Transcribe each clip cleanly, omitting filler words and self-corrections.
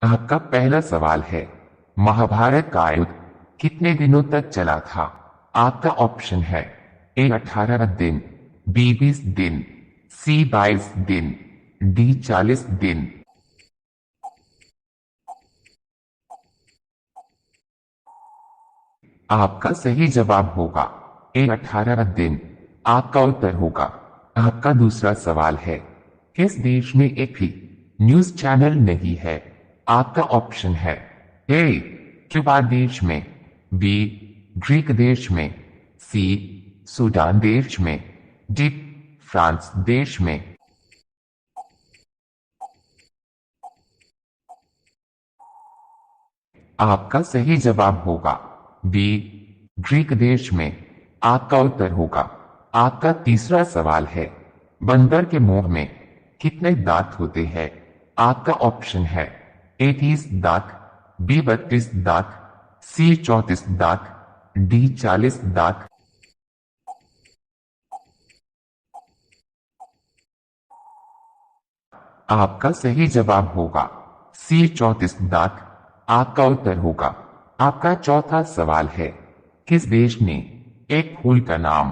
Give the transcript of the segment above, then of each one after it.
आपका पहला सवाल है, महाभारत का युद्ध कितने दिनों तक चला था? आपका ऑप्शन है ए 18 दिन, बी 20 दिन, सी 22 दिन, डी 40 दिन। आपका सही जवाब होगा ए 18 दिन। आपका उत्तर होगा। आपका दूसरा सवाल है, किस देश में एक भी न्यूज चैनल नहीं है? आपका ऑप्शन है ए क्यूबा देश में, बी ग्रीक देश में, सी सूडान देश में, डी फ्रांस देश में। आपका सही जवाब होगा बी ग्रीक देश में। आपका उत्तर होगा। आपका तीसरा सवाल है, बंदर के मुंह में कितने दांत होते हैं? आपका ऑप्शन है ए 30 दांत, बी 32 दांत, सी 34 दांत, डी 40 दांत। आपका सही जवाब होगा सी 34 दांत। आपका उत्तर होगा। आपका चौथा सवाल है, किस देश ने एक फूल का नाम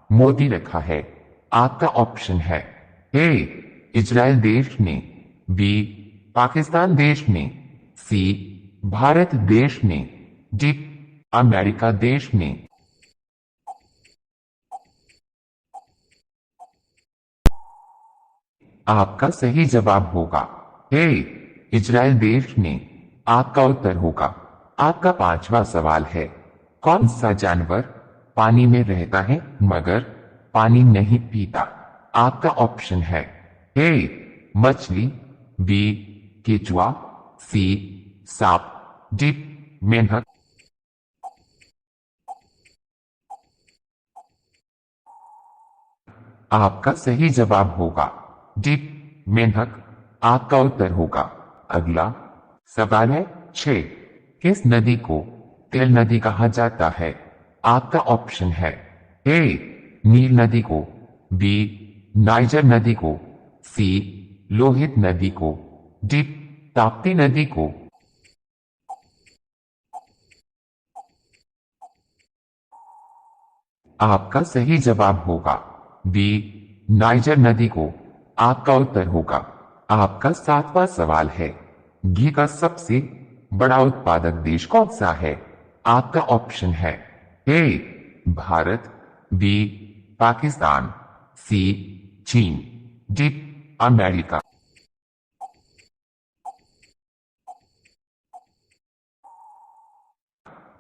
मोती रखा है? आपका ऑप्शन है ए इजराइल देश ने, बी पाकिस्तान देश ने, सी भारत देश ने, डी अमेरिका देश ने। आपका सही जवाब होगा ए इजराइल देश ने। आपका उत्तर होगा। आपका पांचवा सवाल है, कौन सा जानवर पानी में रहता है मगर पानी नहीं पीता? आपका ऑप्शन है ए मछली, बी केचुआ, सी सांप, डी मेंढक। आपका सही जवाब होगा डी मेंढक। आपका उत्तर होगा। अगला सवाल है 6, किस नदी को तेल नदी कहा जाता है? आपका ऑप्शन है ए नील नदी को, बी नाइजर नदी को, सी लोहित नदी को, डी ताप्ती नदी को। आपका सही जवाब होगा बी नाइजर नदी को। आपका उत्तर होगा। आपका सातवां सवाल है, घी का सबसे बड़ा उत्पादक देश कौन सा है? आपका ऑप्शन है ए भारत, बी पाकिस्तान, सी चीन, डी अमेरिका।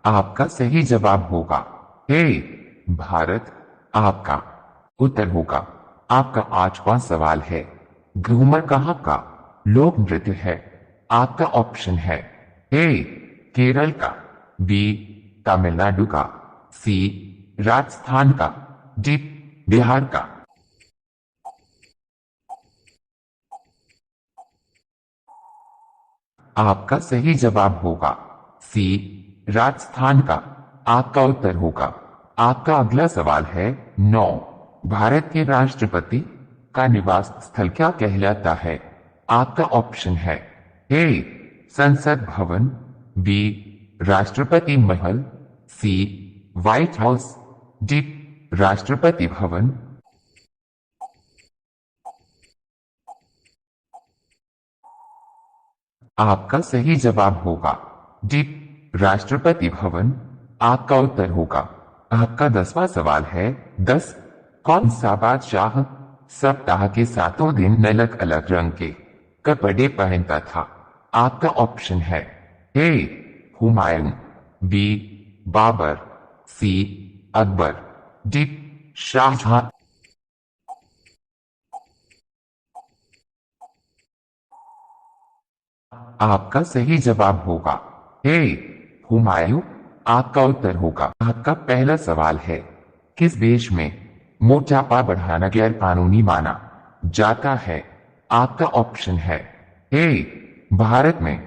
आपका सही जवाब होगा ए भारत। आपका उत्तर होगा। आपका आठवां सवाल है, घूमर कहाँ का लोक नृत्य है? आपका ऑप्शन है ए केरल का, बी तमिलनाडु का, सी राजस्थान का, डी बिहार का। आपका सही जवाब होगा सी राजस्थान का। आपका उत्तर होगा। आपका अगला सवाल है 9, भारत के राष्ट्रपति का निवास स्थल क्या कहलाता है? आपका ऑप्शन है ए संसद भवन, बी राष्ट्रपति महल, सी white house, D Rashtrapati Bhavan. आपका सही जवाब होगा डी राष्ट्रपति भवन। आपका उत्तर होगा। आपका 10वां सवाल है 10, कौन सा बादशाह सप्ताह के सातों दिन अलग अलग रंग के कपड़े पहनता था? आपका ऑप्शन है ए हुमायूं, बी बाबर, सी अकबर, डी शाहजहां। आपका सही जवाब होगा ए हुमायूं। आपका उत्तर होगा। आपका पहला सवाल है, किस देश में मोटापा बढ़ाना गैर कानूनी माना जाता है? आपका ऑप्शन है ए भारत में,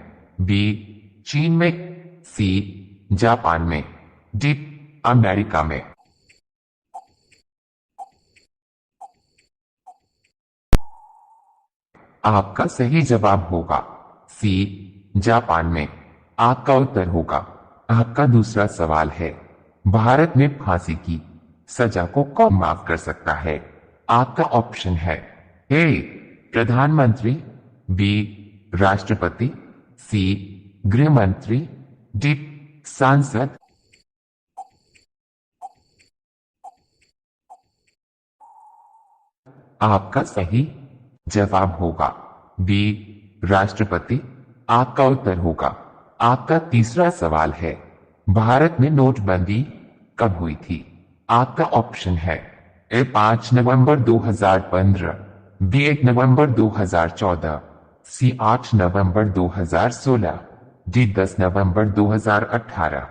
बी चीन में, सी जापान में, डी अमेरिका में। आपका सही जवाब होगा सी जापान में। आपका उत्तर होगा। आपका दूसरा सवाल है, भारत में फांसी की सजा को कौन माफ कर सकता है? आपका ऑप्शन है, ए प्रधानमंत्री, बी राष्ट्रपति, सी गृह मंत्री, डी सांसद। आपका सही जवाब होगा बी राष्ट्रपति। आपका उत्तर होगा। आपका तीसरा सवाल है, भारत में नोटबंदी कब हुई थी? आपका ऑप्शन है, ए 5 नवंबर 2015, बी 1 नवंबर 2014, सी 8 नवंबर 2016, डी 10 नवंबर 2018।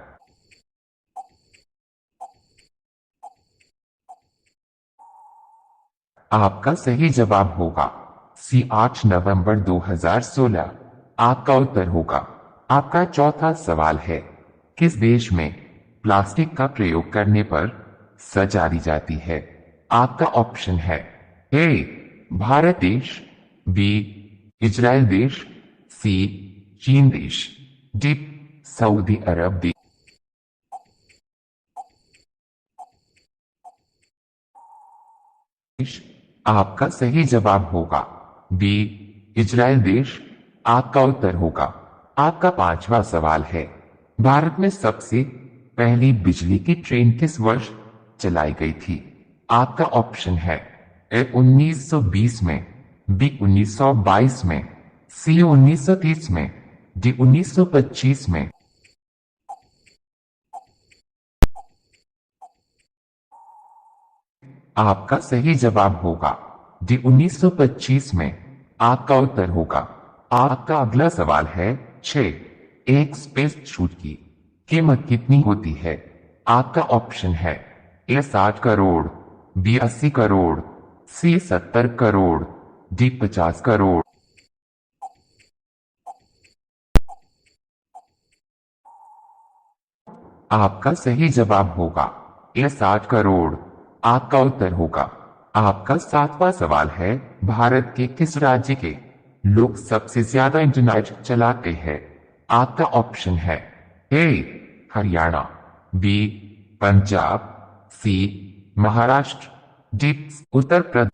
आपका सही जवाब होगा सी 8 नवंबर 2016। आपका उत्तर होगा। आपका चौथा सवाल है, किस देश में प्लास्टिक का प्रयोग करने पर सजा दी जाती है? आपका ऑप्शन है, ए भारत देश, बी इजराइल देश, सी चीन देश, डी सऊदी अरब देश। आपका सही जवाब होगा बी इजराइल देश। आपका उत्तर होगा। आपका पांचवा सवाल है, भारत में सबसे पहली बिजली की ट्रेन किस वर्ष चलाई गई थी? आपका ऑप्शन है, ए 1920 में, बी 1922 में, सी 1930 में, डी 1925 में। आपका सही जवाब होगा डी 1925 में। आपका उत्तर होगा। आपका अगला सवाल है 6, एक स्पेस शूट की कीमत कितनी होती है? आपका ऑप्शन है, ए 60 करोड़, बी 80 करोड़, सी 70 करोड़, डी 50 करोड़। आपका सही जवाब होगा ए 60 करोड़। आपका उत्तर होगा। आपका सातवां सवाल है, भारत के किस राज्य के लोग सबसे ज्यादा इंटरनेट चलाते हैं? आपका ऑप्शन है, ए हरियाणा, बी पंजाब, सी महाराष्ट्र, डी उत्तर प्रदेश।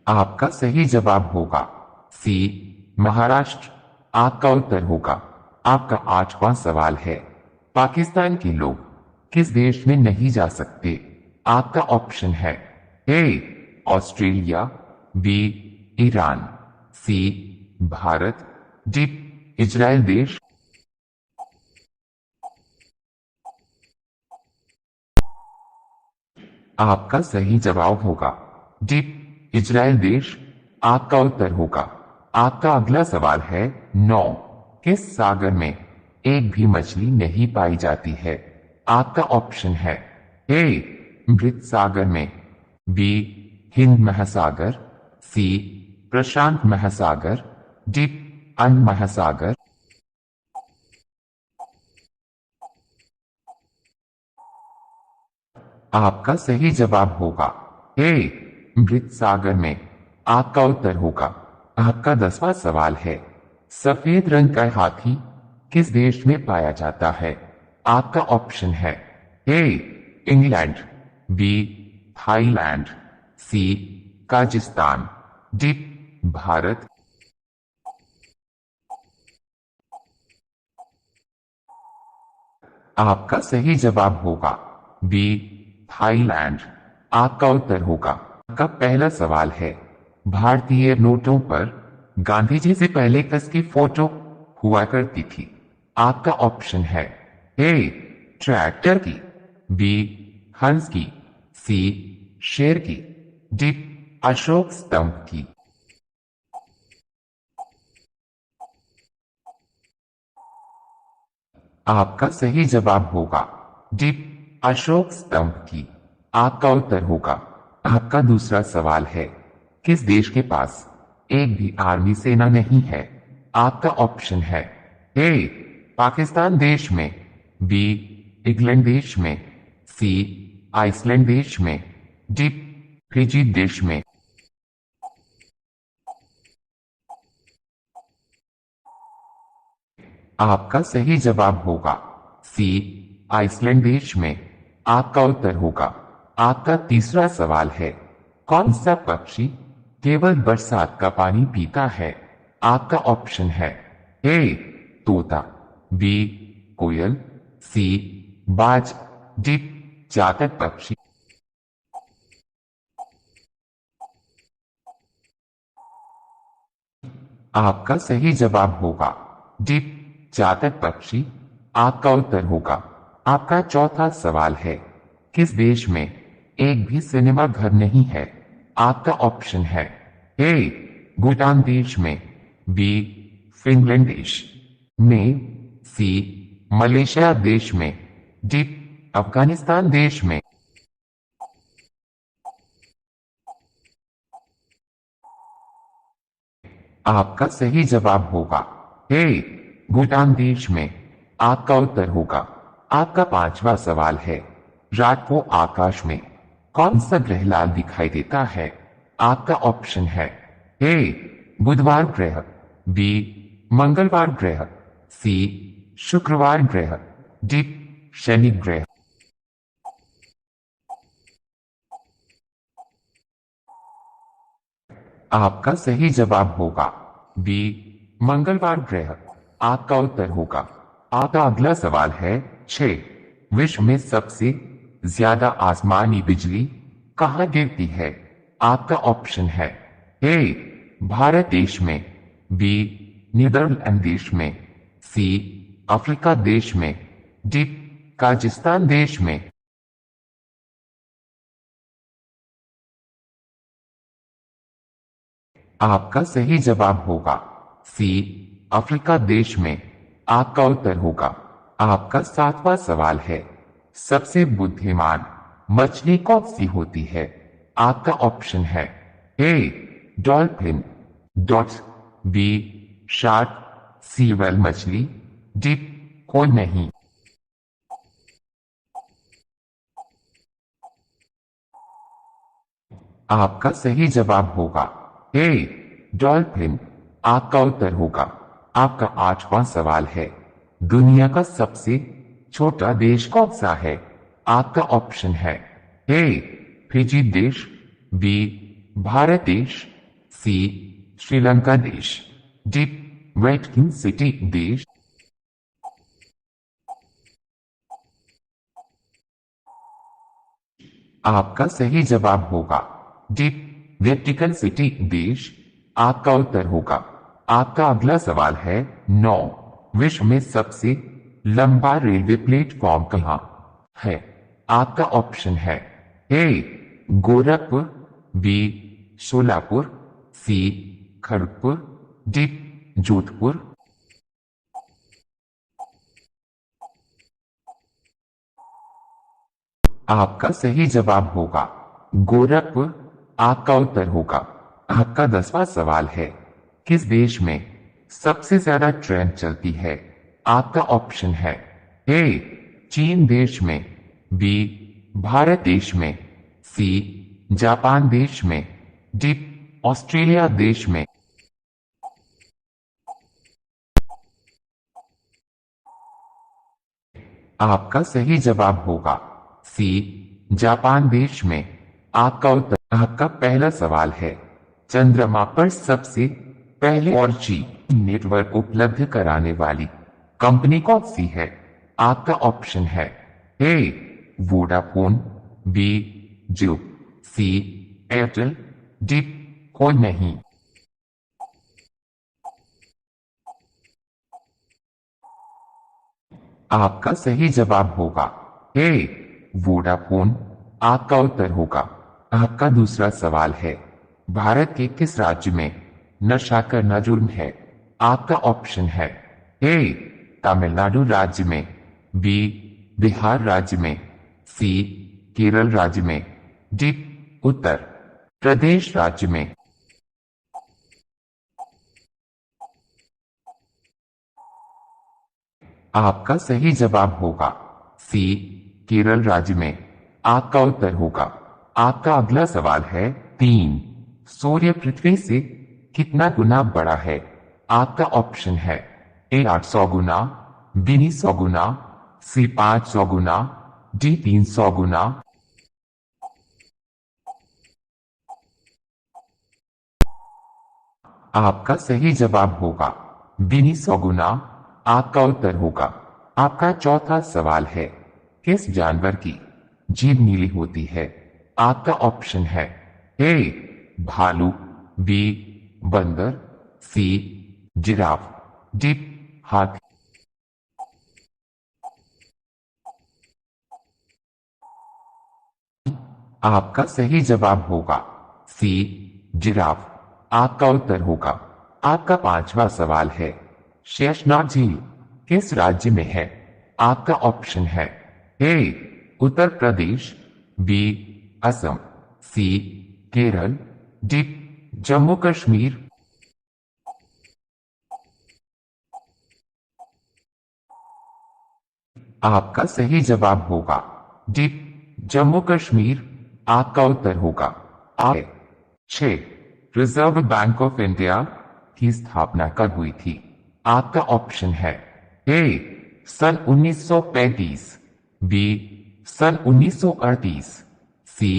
आपका सही जवाब होगा सी महाराष्ट्र। आपका उत्तर होगा। आपका आठवां सवाल है, पाकिस्तान के लोग किस देश में नहीं जा सकते? आपका ऑप्शन है, A Australia, B Iran, C Bharat, D Israel देश। आपका सही जवाब होगा डी इजराइल देश। आपका उत्तर होगा। आपका अगला सवाल है 9, किस सागर में एक भी मछली नहीं पाई जाती है? आपका ऑप्शन है, ए मृत सागर में, बी हिंद महासागर, सी प्रशांत महासागर, डी अंड महासागर। आपका सही जवाब होगा, ए मृत सागर में। आपका उत्तर होगा। आपका 10वां सवाल है, सफेद रंग का हाथी किस देश में पाया जाता है? आपका ऑप्शन है, A England, B Thailand, C Kazakhstan, D Bharat. आपका सही जवाब होगा बी थाईलैंड। आपका उत्तर होगा। आपका पहला सवाल है, भारतीय नोटों पर गांधी जी से पहले किसकी फोटो हुआ करती थी? आपका ऑप्शन है, ए ट्रैक्टर की, बी हंस की, सी शेर की, डी अशोक स्तंभ की। आपका सही जवाब होगा डी अशोक स्तंभ की। आपका उत्तर होगा। आपका दूसरा सवाल है, किस देश के पास एक भी आर्मी सेना नहीं है? आपका ऑप्शन है, ए पाकिस्तान देश में, बी इंग्लैंड देश में, सी आइसलैंड देश में, डी फिजी देश में। आपका सही जवाब होगा सी, आइसलैंड देश में। आपका उत्तर होगा। आपका तीसरा सवाल है, कौन सा पक्षी केवल बरसात का पानी पीता है? आपका ऑप्शन है ए, तोता, बी, कोयल, सी, बाज, डी, चातक पक्षी। आपका सही जवाब होगा डी, चातक पक्षी। आपका उत्तर होगा। आपका चौथा सवाल है, किस देश में एक भी सिनेमा घर नहीं है? आपका ऑप्शन है ए, भूटान देश में, बी, फिनलैंड देश में, सी, मलेशिया देश में, डी, अफगानिस्तान देश में। आपका सही जवाब होगा ए, भूटान देश में। आपका उत्तर होगा। आपका पांचवा सवाल है, रात को आकाश में कौन सा ग्रह लाल दिखाई देता है? आपका ऑप्शन है ए, बुधवार ग्रह, बी, मंगलवार ग्रह, सी, शुक्रवार ग्रह, डी, शनि ग्रह। आपका सही जवाब होगा बी, मंगलवार ग्रह। आपका उत्तर होगा। आपका अगला सवाल है 6, विश्व में सबसे ज्यादा आसमानी बिजली कहाँ गिरती है? आपका ऑप्शन है ए, भारत देश में, बी, नीदरलैंड देश में, सी, अफ्रीका देश में, डी, काजाकिस्तान देश में। आपका सही जवाब होगा सी, अफ्रीका देश में। आपका उत्तर होगा। आपका सातवां सवाल है, सबसे बुद्धिमान मछली कौन सी होती है? आपका ऑप्शन है ए, डॉल्फिन, डॉट, बी, शार्क, सी, व्हेल मछली, डी, कोई नहीं। आपका सही जवाब होगा ए, डॉल्फिन। आपका उत्तर होगा। आपका आठवां सवाल है, दुनिया का सबसे छोटा देश कौन सा है? आपका ऑप्शन है ए, फिजी देश, बी, भारत देश, सी, श्रीलंका देश, डी, वेटिकन सिटी देश। आपका सही जवाब होगा डी, वेटिकन सिटी देश। आपका उत्तर होगा। आपका अगला सवाल है 9, विश्व में सबसे लंबा रेलवे प्लेटफॉर्म कहाँ है? आपका ऑप्शन है ए, गोरखपुर, बी, सोलापुर, सी, खड़गपुर, डी, जोधपुर। आपका सही जवाब होगा गोरखपुर। आपका उत्तर होगा। आपका 10वां सवाल है, किस देश में सबसे ज्यादा ट्रेन चलती है? आपका ऑप्शन है ए, चीन देश में, बी, भारत देश में, सी, जापान देश में, डी, ऑस्ट्रेलिया देश में। आपका सही जवाब होगा सी, जापान देश में। आपका उत्तर। आपका पहला सवाल है, चंद्रमा पर सबसे पहले और जी नेटवर्क उपलब्ध कराने वाली कंपनी कौन सी है? आपका ऑप्शन है ए, वोडाफोन, बी, जियो, सी, एयरटेल, डी, कोई नहीं। आपका सही जवाब होगा ए, वोडाफोन। आपका उत्तर होगा। आपका दूसरा सवाल है, भारत के किस राज्य में नशा करना जुर्म है? आपका ऑप्शन है ए, तमिलनाडु राज्य में, बी, बिहार राज्य में, सी, केरल राज्य में, डी, उत्तर प्रदेश राज्य में। आपका सही जवाब होगा सी, केरल राज्य में। आपका उत्तर होगा। आपका अगला सवाल है 3, सूर्य पृथ्वी से कितना गुना बड़ा है? आपका ऑप्शन है ए 800 गुना, बी 900 गुना, सी 500 गुना, डी 300 गुना। आपका सही जवाब होगा बी 900 गुना। आपका उत्तर होगा। आपका चौथा सवाल है, किस जानवर की जीभ नीली होती है? आपका ऑप्शन है ए भालू, बी बंदर, सी जिराफ, डी हाथी। आपका सही जवाब होगा सी जिराफ। आपका उत्तर होगा। आपका पांचवा सवाल है, शेषनाग झील किस राज्य में है? आपका ऑप्शन है ए उत्तर प्रदेश, बी असम, सी केरल, डी जम्मू कश्मीर। आपका सही जवाब होगा डी जम्मू कश्मीर। आपका उत्तर होगा। आप 6 रिजर्व बैंक ऑफ इंडिया की स्थापना कब हुई थी? आपका ऑप्शन है ए सन 1935, बी सन 1938, सी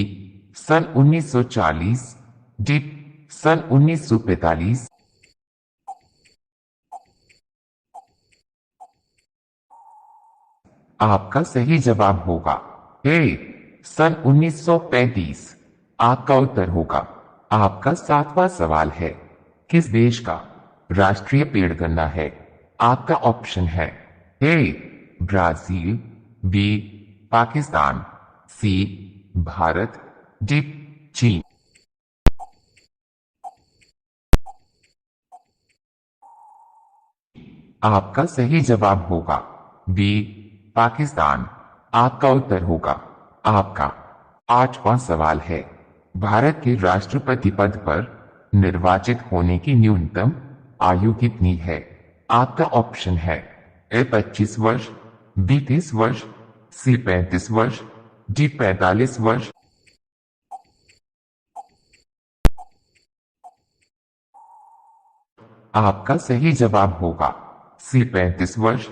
सन 1940, डी सन 1945। आपका सही जवाब होगा ए सन 1935। आपका उत्तर होगा। आपका सातवां सवाल है, किस देश का राष्ट्रीय पेड़ गन्ना है? आपका ऑप्शन है A Brazil, B Pakistan, C Bharat, D चीन। आपका सही जवाब होगा बी पाकिस्तान। आपका उत्तर होगा। आपका आठवां सवाल है, भारत के राष्ट्रपति पद पर निर्वाचित होने की न्यूनतम आयु कितनी है? आपका ऑप्शन है ए 25 वर्ष, बी 30 वर्ष, सी 35 वर्ष, डी 45 वर्ष। आपका सही जवाब होगा सी 35 वर्ष।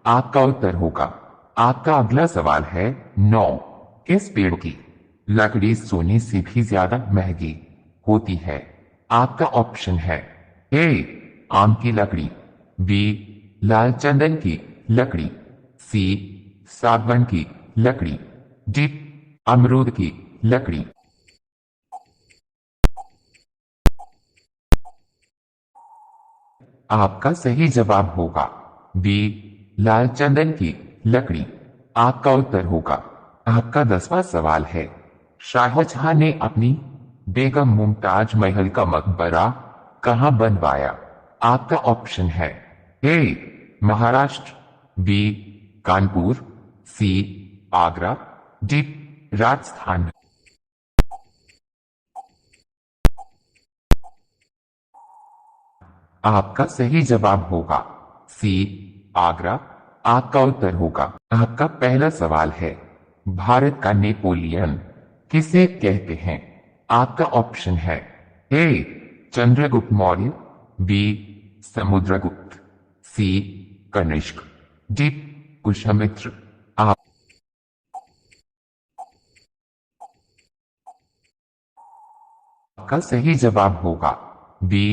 आपका उत्तर होगा। आपका अगला सवाल है, 9 किस पेड़ की लकड़ी सोने से भी ज्यादा महंगी होती है? आपका ऑप्शन है ए आम की लकड़ी, बी लाल चंदन की लकड़ी, सी सागवान की लकड़ी, डी अमरूद की लकड़ी। आपका सही जवाब होगा बी लाल चंदन की लकड़ी। आपका उत्तर होगा। आपका 10वां सवाल है, शाहजहां ने अपनी बेगम मुमताज महल का मकबरा कहां बनवाया? आपका ऑप्शन है ए महाराष्ट्र, बी कानपुर, सी आगरा, डी राजस्थान। आपका सही जवाब होगा सी आगरा। आपका उत्तर होगा। आपका पहला सवाल है, भारत का नेपोलियन किसे कहते हैं? आपका ऑप्शन है ए चंद्रगुप्त मौर्य, बी समुद्रगुप्त, सी कनिष्क, डी पुष्यमित्र। आपका सही जवाब होगा बी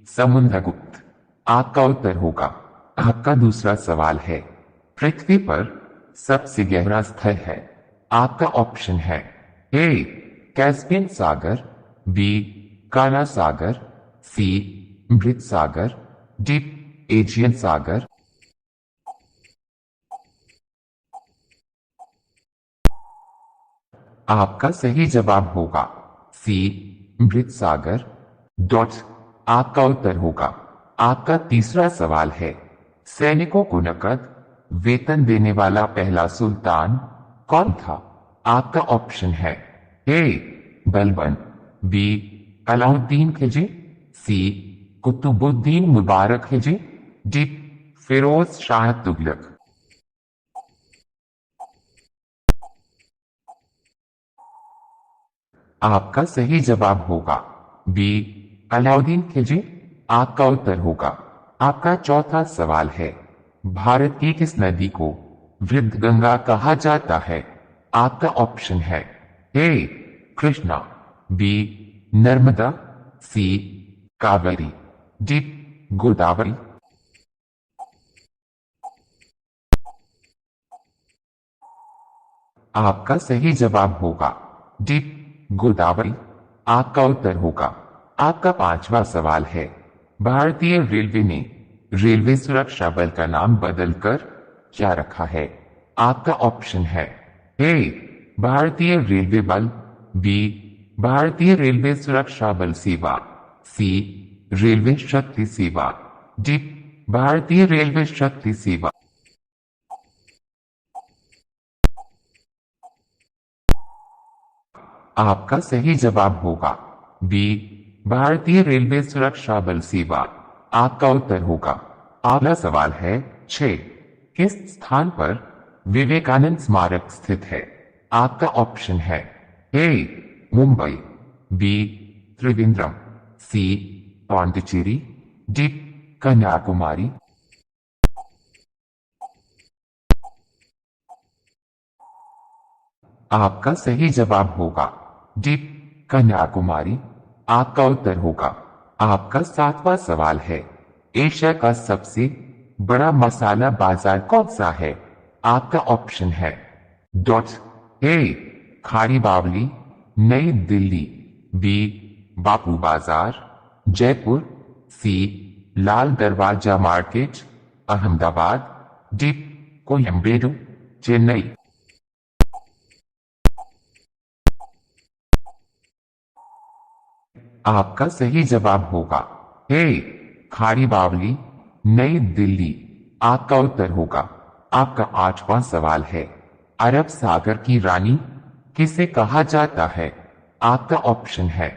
समुद्रगुप्त। आपका उत्तर होगा। आपका दूसरा सवाल है, पृथ्वी पर सबसे गहरा स्थल है? आपका ऑप्शन है ए कैस्पियन सागर, बी काला सागर, सी मृत सागर, डी एशियन सागर। आपका सही जवाब होगा सी मृत सागर। डॉट। आपका उत्तर होगा। आपका तीसरा सवाल है, सैनिकों को नकद वेतन देने वाला पहला सुल्तान कौन था? आपका ऑप्शन है ए बलबन, बी अलाउद्दीन खिलजी, सी कुतुबुद्दीन मुबारक खिलजी, डी फिरोज शाह तुगलक। आपका सही जवाब होगा बी अलाउद्दीन खिलजी। आपका उत्तर होगा। आपका चौथा सवाल है, भारत की किस नदी को वृद्ध गंगा कहा जाता है? आपका ऑप्शन है ए कृष्णा, बी नर्मदा, सी कावेरी, डी गोदावरी। आपका सही जवाब होगा डी गोदावरी। आपका उत्तर होगा। आपका पांचवा सवाल है, भारतीय रेलवे ने रेलवे सुरक्षा बल का नाम बदलकर क्या रखा है? आपका ऑप्शन है ए भारतीय रेलवे बल, बी भारतीय रेलवे सुरक्षा बल सेवा, सी रेलवे शक्ति सेवा, डी भारतीय रेलवे शक्ति सेवा। आपका सही जवाब होगा बी भारतीय रेलवे सुरक्षा बल सेवा। आपका उत्तर होगा। अगला सवाल है 6, किस स्थान पर विवेकानंद स्मारक स्थित है? आपका ऑप्शन है ए मुंबई, बी त्रिवेंद्रम, सी पांडिचेरी, डी कन्याकुमारी। आपका सही जवाब होगा डी कन्याकुमारी। आपका उत्तर होगा। आपका सातवां सवाल है, एशिया का सबसे बड़ा मसाला बाजार कौन सा है? आपका ऑप्शन है डॉट ए खारी बावली, नई दिल्ली, बी बापू बाजार, जयपुर, सी लाल दरवाजा मार्केट, अहमदाबाद, डी कोयम्बेडु, चेन्नई। आपका सही जवाब होगा ए खारी बावली, नई दिल्ली। आपका उत्तर होगा। आपका आठवां सवाल है, अरब सागर की रानी किसे कहा जाता है? आपका ऑप्शन है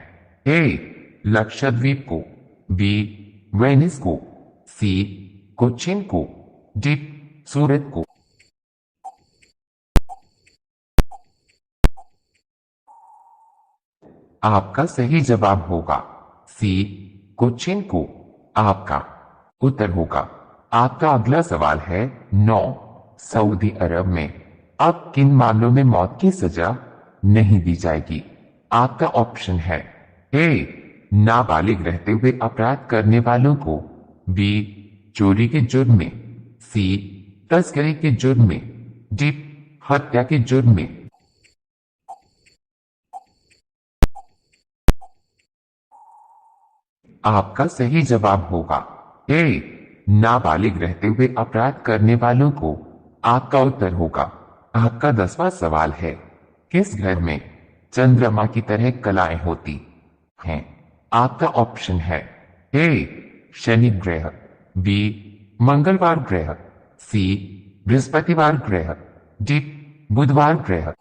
ए लक्षद्वीप को, बी वेनिस को, सी कोचिन को, डी सूरत को। आपका सही जवाब होगा सी कोचिन को। आपका उत्तर होगा। आपका अगला सवाल है 9, सऊदी अरब में अब किन मामलों में मौत की सजा नहीं दी जाएगी? आपका ऑप्शन है ए नाबालिग रहते हुए अपराध करने वालों को, बी चोरी के जुर्म में, सी तस्करी के जुर्म में, डी हत्या के जुर्म में। आपका सही जवाब होगा ए नाबालिग रहते हुए अपराध करने वालों को। आपका उत्तर होगा। आपका 10वां सवाल है, किस ग्रह में चंद्रमा की तरह कलाएं होती हैं? आपका ऑप्शन है ए शनि ग्रह, बी मंगलवार ग्रह, सी बृहस्पतिवार ग्रह, डी बुधवार ग्रह।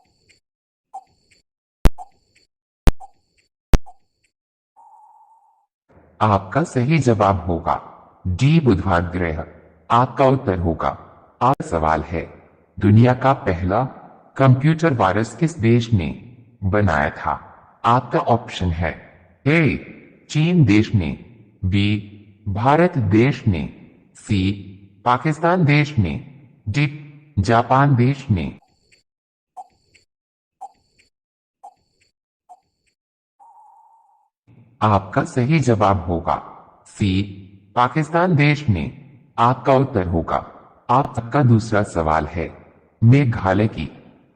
आपका सही जवाब होगा डी बुधवार ग्रह। आपका उत्तर होगा। आपका सवाल है, दुनिया का पहला कंप्यूटर वायरस किस देश ने बनाया था? आपका ऑप्शन है ए चीन देश ने, बी भारत देश ने, सी पाकिस्तान देश ने, डी जापान देश ने। आपका सही जवाब होगा सी पाकिस्तान देश ने। आपका उत्तर होगा। आपका दूसरा सवाल है, मेघालय की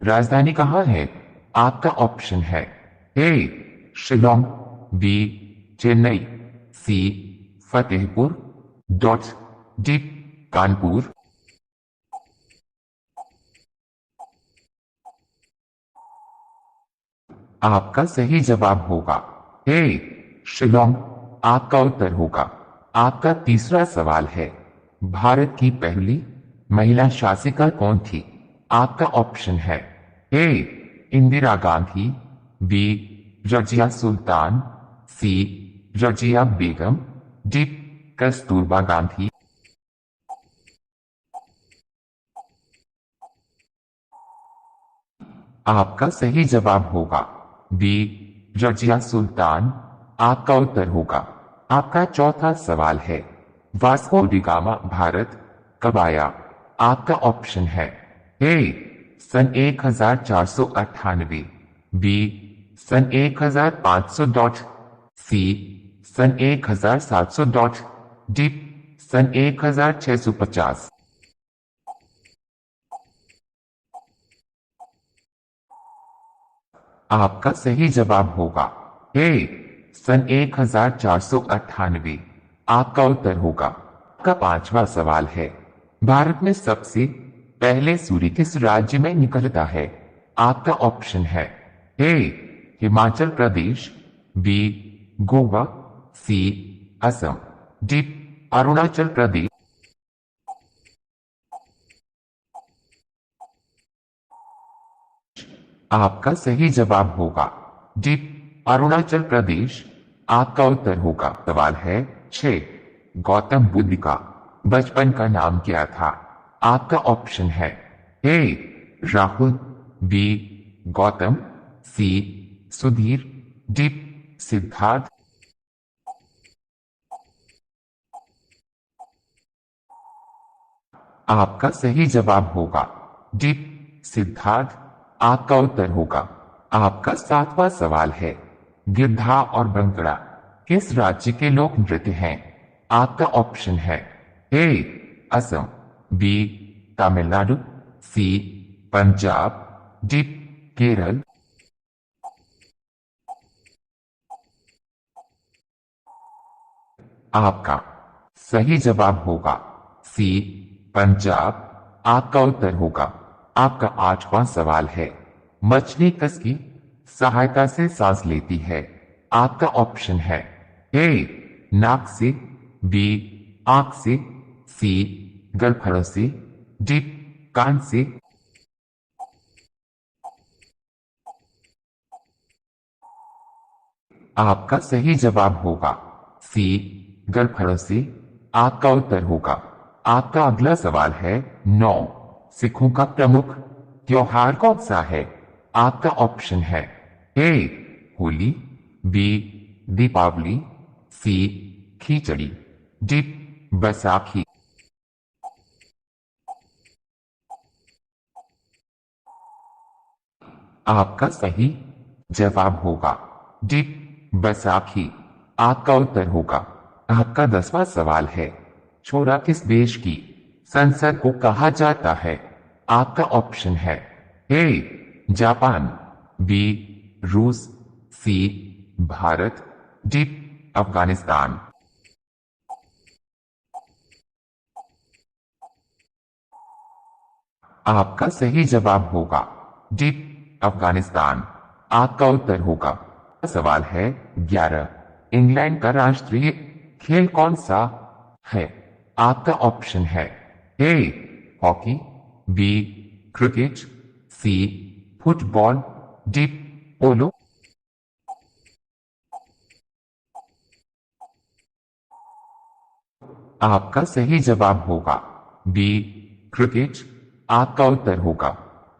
राजधानी कहाँ है? आपका ऑप्शन है ए शिलोंग, बी चेन्नई, सी फतेहपुर, डॉट डी कानपुर। आपका सही जवाब होगा ए शिलोंग। आपका उत्तर होगा। आपका तीसरा सवाल है, भारत की पहली महिला शासिका कौन थी? आपका ऑप्शन है ए इंदिरा गांधी, बी रजिया सुल्तान, सी रजिया बेगम, डी कस्तूरबा गांधी। आपका सही जवाब होगा बी रजिया सुल्तान। आपका उत्तर होगा। आपका चौथा सवाल है, वास्को डी गामा भारत कब आया? आपका ऑप्शन है ए सन 1498, बी सन 1500 डॉट, सी सन 1700 डॉट, डी सन 1650। आपका सही जवाब होगा ए सन 1498। आपका उत्तर होगा। आपका पांचवा सवाल है, भारत में सबसे पहले सूर्य किस राज्य में निकलता है? आपका ऑप्शन है ए हिमाचल प्रदेश, बी गोवा, सी असम, डी अरुणाचल प्रदेश। आपका सही जवाब होगा डी अरुणाचल प्रदेश। आपका उत्तर होगा। सवाल है 6, गौतम बुद्ध का बचपन का नाम क्या था? आपका ऑप्शन है ए राहुल, बी गौतम, सी सुधीर, डी सिद्धार्थ। आपका सही जवाब होगा डी सिद्धार्थ। आपका उत्तर होगा। आपका सातवां सवाल है, गिद्धा और बंगड़ा किस राज्य के लोक नृत्य हैं? आपका ऑप्शन है ए असम, बी तमिलनाडु, सी पंजाब, डी केरल। आपका सही जवाब होगा सी पंजाब। आपका उत्तर होगा। आपका आठवां सवाल है, मछली किसकी सहायता से सांस लेती है? आपका ऑप्शन है ए नाक से, बी आंख से, सी गलफड़ों से, डी कान से। आपका सही जवाब होगा सी गलफड़ों से। आपका उत्तर होगा। आपका अगला सवाल है, 9 सिखों का प्रमुख त्योहार कौन सा है? आपका ऑप्शन है ए होली, बी दीपावली, सी खिचड़ी, डी बैसाखी। आपका सही जवाब होगा डी बैसाखी। आपका उत्तर होगा। आपका 10वां सवाल है, छोरा किस देश की संसद को कहा जाता है? आपका ऑप्शन है ए जापान, बी रूस, सी भारत, डी अफगानिस्तान। आपका सही जवाब होगा डी अफगानिस्तान। आपका उत्तर होगा। सवाल है 11, इंग्लैंड का राष्ट्रीय खेल कौन सा है? आपका ऑप्शन है A hockey, B cricket, C football, D polo. आपका सही जवाब होगा बी क्रिकेट। आपका उत्तर होगा।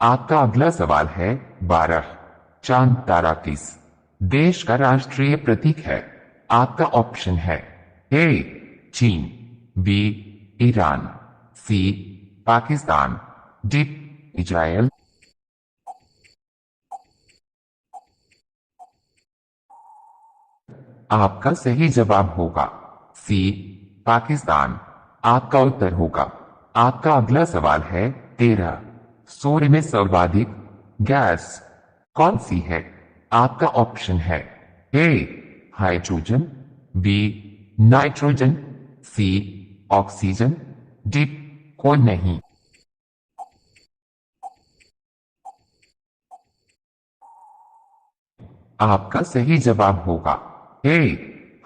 आपका अगला सवाल है 12, चांद तारा किस देश का राष्ट्रीय प्रतीक है? आपका ऑप्शन है ए चीन, बी ईरान, सी पाकिस्तान, डी इजराइल। आपका सही जवाब होगा सी पाकिस्तान। आपका उत्तर होगा। आपका अगला सवाल है 13, सूर्य में सर्वाधिक गैस कौन सी है? आपका ऑप्शन है ए हाइड्रोजन, बी नाइट्रोजन, सी ऑक्सीजन, डी कोई नहीं। आपका सही जवाब होगा ए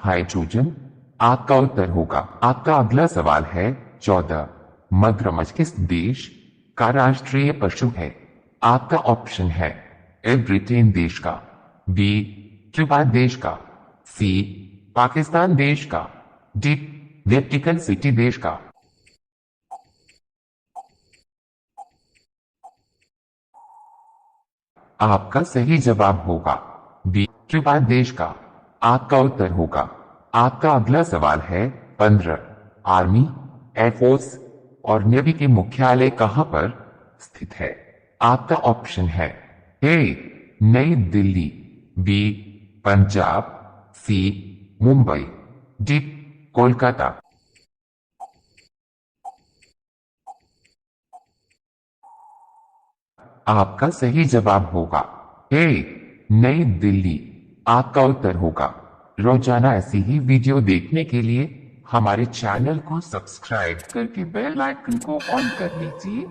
हाइड्रोजन। आपका उत्तर होगा। आपका अगला सवाल है 14, मगरमच्छ किस देश का राष्ट्रीय पशु है? आपका ऑप्शन है ए ब्रिटेन देश का, बी क्यूबा देश का, सी पाकिस्तान देश का, डी वेटिकन सिटी देश का। आपका सही जवाब होगा बी क्यूबा देश का। आपका उत्तर होगा। आपका अगला सवाल है 15, आर्मी, एयरफोर्स और नेवी के मुख्यालय कहां पर स्थित है? आपका ऑप्शन है ए नई दिल्ली, बी पंजाब, सी मुंबई, डी कोलकाता। आपका सही जवाब होगा ए नई दिल्ली। आपका उत्तर होगा। रोजाना ऐसी ही वीडियो देखने के लिए हमारे चैनल को सब्सक्राइब करके बेल आइकन को ऑन कर लीजिए।